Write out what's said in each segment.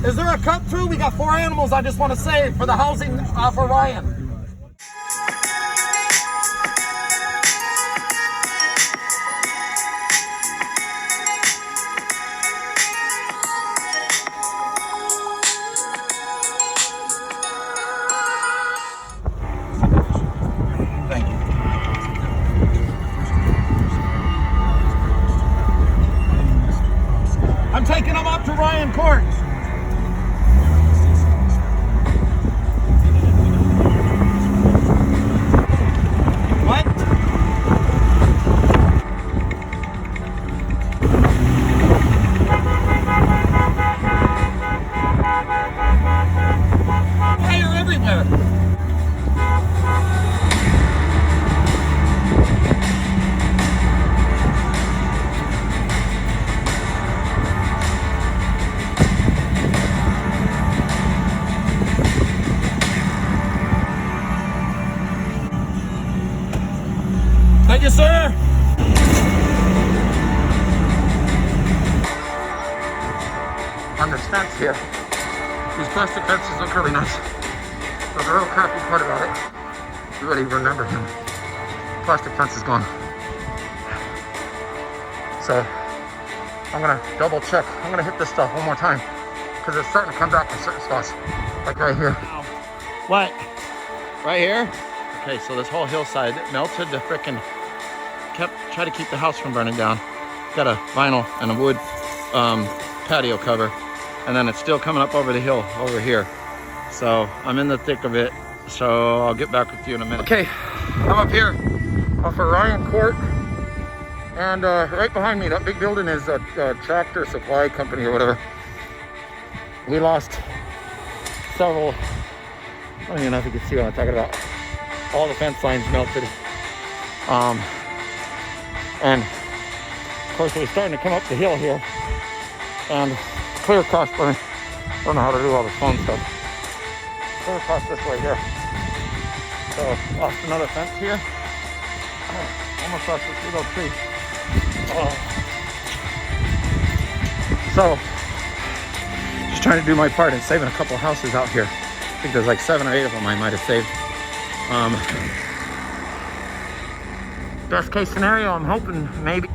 Is there a cut through? We got 4 animals I just want to save for the housing for Ryan. Thank you. I'm taking them up to Ryan Court. What? Fire everywhere. Thank you, sir. On this fence here, these plastic fences look really nice. But the real crappy part about it, you really remember him. Plastic fence is gone. So I'm gonna double check. I'm gonna hit this stuff one more time because it's starting to come back in certain spots, like right here. What? Right here? Okay, so this whole hillside melted the frickin' try to keep the house from burning down. Got a vinyl and a wood patio cover, and then it's still coming up over the hill over here. So I'm in the thick of it. So I'll get back with you in a minute. Okay, I'm up here off of Ryan Court, and right behind me, that big building is a tractor supply company or whatever. We lost several. I don't even know if you can see what I'm talking about. All the fence lines melted. And of course we're starting to come up the hill here and clear across. I don't know how to do all the phone stuff. Clear across this way here. So lost another fence here. Almost lost this little tree. So just trying to do my part in saving a couple houses out here. I think there's like 7 or 8 of them I might have saved. Best case scenario, I'm hoping maybe.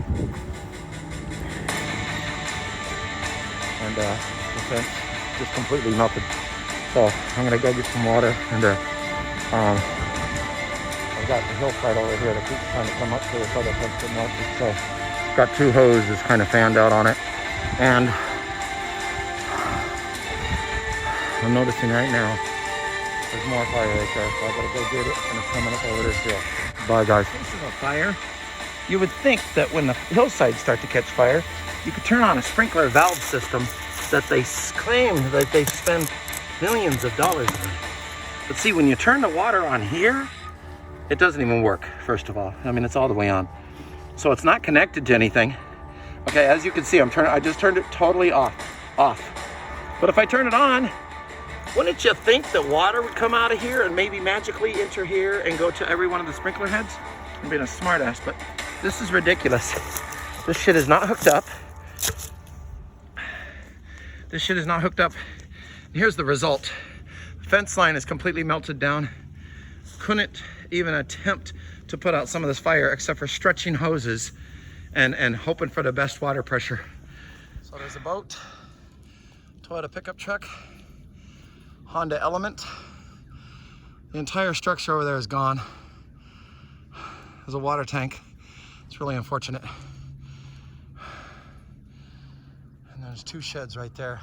And the fence just completely melted. So I'm gonna go get some water, and I've got the hillside over here that keeps trying to come up to this other fence that melted. So got 2 hoses kind of fanned out on it, and I'm noticing right now there's more fire right there, so I gotta go get it, and it's coming up over this hill. Bye, guys. This is a fire. You would think that when the hillsides start to catch fire, you could turn on a sprinkler valve system that they claim that they spend millions of dollars on. But see, when you turn the water on here, it doesn't even work, first of all. I mean, it's all the way on. So it's not connected to anything. Okay, as you can see, I just turned it totally off. But if I turn it on, wouldn't you think that water would come out of here and maybe magically enter here and go to every one of the sprinkler heads? I'm being a smartass, but this is ridiculous. This shit is not hooked up. This shit is not hooked up. And here's the result. The fence line is completely melted down. Couldn't even attempt to put out some of this fire except for stretching hoses and hoping for the best water pressure. So there's a boat, Toyota pickup truck, Honda Element. The entire structure over there is gone. There's a water tank. It's really unfortunate. And there's 2 sheds right there.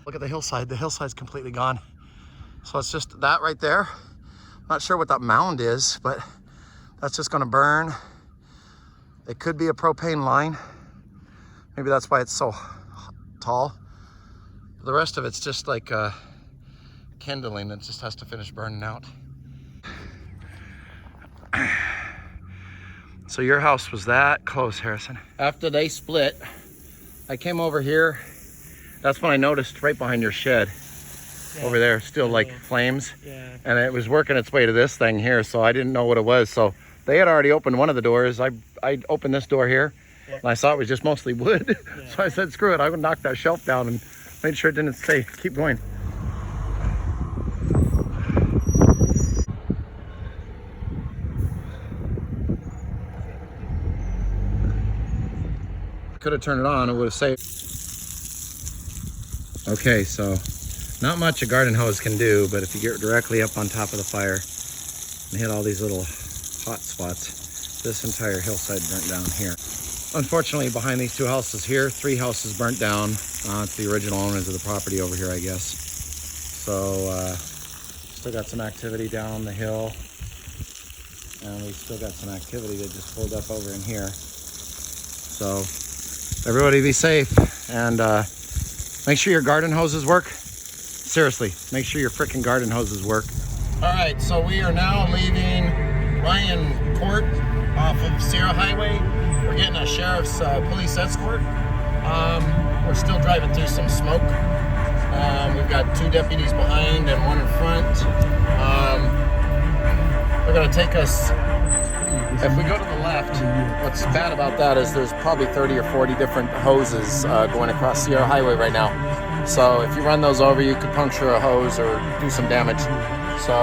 Look at the hillside. The hillside's completely gone. So it's just that right there. Not sure what that mound is, but that's just gonna burn. It could be a propane line. Maybe that's why it's so tall. The rest of it's just like kindling. It just has to finish burning out. So your house was that close, Harrison. After they split, I came over here. That's when I noticed right behind your shed, over there, still like flames. Yeah. And it was working its way to this thing here, so I didn't know what it was. So they had already opened one of the doors. I opened this door here, and I saw it was just mostly wood. So I said, screw it, I would knock that shelf down and Made sure it didn't stay. Keep going. Could have turned it on, it would have saved. Okay, so not much a garden hose can do, but if you get directly up on top of the fire and hit all these little hot spots, this entire hillside burnt down here. Unfortunately, behind these two houses here, 3 houses burnt down. It's the original owners of the property over here, I guess. So still got some activity down the hill, and we still got some activity that just pulled up over in here. So everybody be safe, and make sure your garden hoses work. Seriously, make sure your frickin' garden hoses work. All right, so we are now leaving Ryan Court off of Sierra Highway. We're getting a sheriff's police escort. We're still driving through some smoke. We've got 2 deputies behind and 1 in front. They're gonna take us, if we go to the left, what's bad about that is there's probably 30 or 40 different hoses going across Sierra Highway right now. So if you run those over, you could puncture a hose or do some damage. So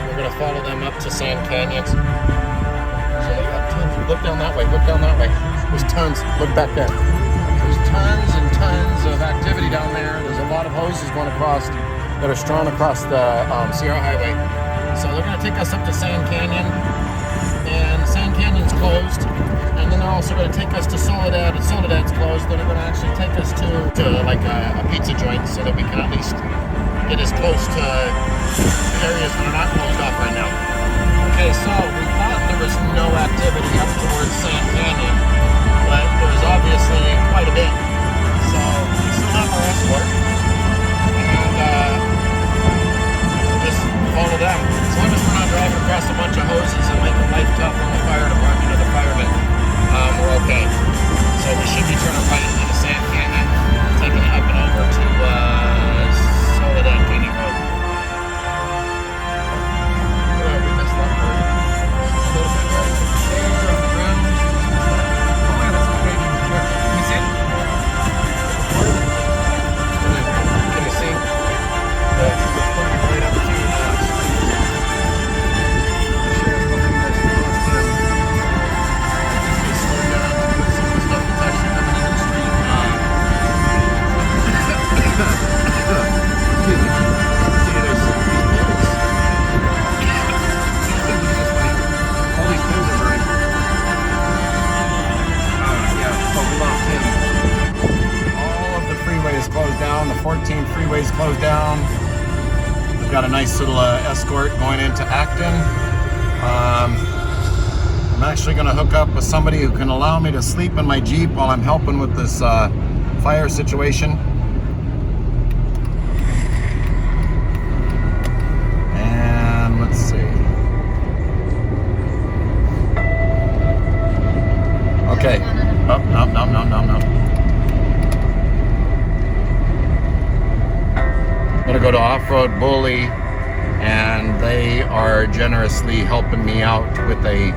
we're gonna follow them up to Sand Canyons. So they got tons. Look down that way, look down that way. There's tons, look back there. There's tons and tons of activity down there. There's a lot of hoses going across that are strewn across the Sierra Highway. So they're gonna take us up to Sand Canyon, and Sand Canyon's closed. And then they're also going to take us to Soledad, and Soledad's closed. Then they're going to actually take us to like a pizza joint so that we can at least get as close to areas that are not closed off right now. Okay, so we thought there was no activity up towards Sand Canyon, but there's obviously quite a bit. So we still have our escort, and just follow them. As long as we're not driving across a bunch of hoses and making life tough on the fire department or the firemen, we're okay. So we should be turning right into Sand Canyon, taking it up and over to Soledad Canyon Road. We missed that part. A little bit right there on the ground. Oh yeah, that's okay. Can you see it? Can you see? It's pointing right up to closed down. The 14 freeway's closed down. We've got a nice little escort going into Acton. I'm actually going to hook up with somebody who can allow me to sleep in my Jeep while I'm helping with this fire situation. And let's see. Okay. Oh, no. I'm gonna go to Off-Road Bully, and they are generously helping me out with a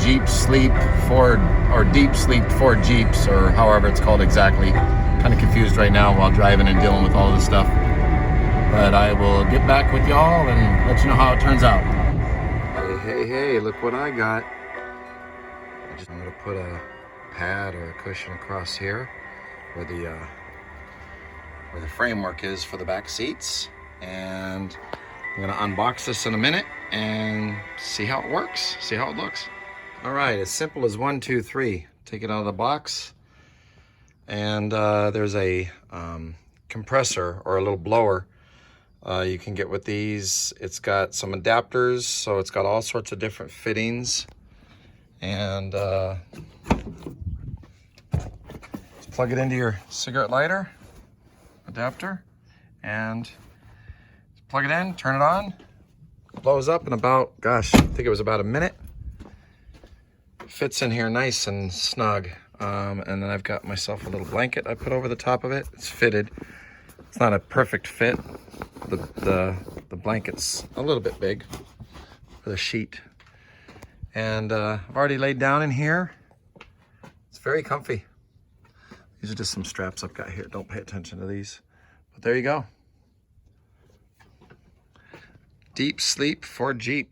Deepsleep4Jeeps, or however it's called exactly. Kind of confused right now while driving and dealing with all this stuff. But I will get back with y'all and let you know how it turns out. Hey, look what I got. I'm gonna put a pad or a cushion across here where the framework is for the back seats, and I'm gonna unbox this in a minute and see how it works, see how it looks. All right, as simple as 1, 2, 3. Take it out of the box, and there's a compressor or a little blower you can get with these. It's got some adapters, so it's got all sorts of different fittings, and just plug it into your cigarette lighter adapter and plug it in, turn it on, blows up in about, gosh, I think it was about a minute. Fits in here nice and snug. And then I've got myself a little blanket I put over the top of it. It's fitted. It's not a perfect fit. The blanket's a little bit big for the sheet. And I've already laid down in here. It's very comfy. These are just some straps I've got here. Don't pay attention to these. But there you go. Deep Sleep 4Jeep.